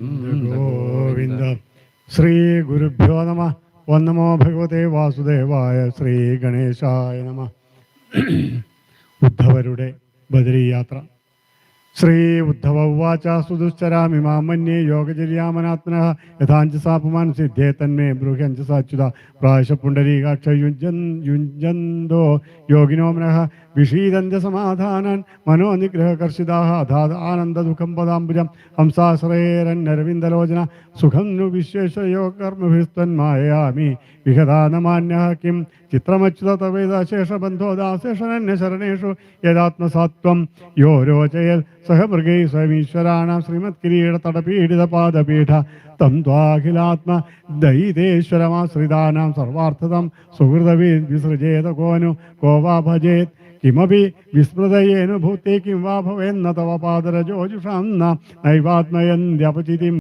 ഗോവിന്ദ. ശ്രീ ഗുരുഭ്യോ നമ. ഓം നമോ ഭഗവതേ വാസുദേവായ. ശ്രീ ഗണേശായ നമ. ഉദ്ധവരുടെ ബദരീ യാത്ര. ശ്രീ ഉദ്ധവ ഉവാച സുദുശ്ചരാമി മാം മന്യേ യോഗചര്യാമനാത്മനഃ യഥാഞ്ജസാ പുമാൻ സിദ്ധേ തന്മേ ബ്രൂഹ്യഞ്ജസാച്യുത പ്രായശ പുണ്ഡരീകാക്ഷ യുഞ്ജന്തോ യോഗിനോ മനഃ വിഷീദന്ത്യ സമാധാനാൻ മനോനിഗ്രഹകർഷിതാഃ അധാത് ആനന്ദദുഃഖം പദാംബുജം ഹംസാശ്രയേരന്നരവിന്ദലോചന സുഖം नु വിശ്വേശ്വരയോ കർമ്മഭിസ്ത്വന്മായാമി വിഹതാനമാന്യഃ കിം ചിത്രമച്യുത തവേദശേഷബന്ധോദാശേഷനന്യശരണേഷു യദാത്മസാത്വം യോ രോചയത് സഹ മൃഗൈ സ്വയമീശ്വരാണാം ശ്രീമത്കിരീടതടപീഡിതപാദപീഠ തം ത്വാഖിലാത്മ ദയിതേശ്വരമാശ്രിതാനാം സർവാർത്ഥതം സുഹൃതവി വിസൃജേത കോനു കോ വാ ഭജേത് കിമപി വിസ്മൃതയേനു ഭൂത്തെ കിം വാ ഭവേന്ന തവ പാദരജോജുഷാം നൈവാത്മയന്ത്യപചിതിം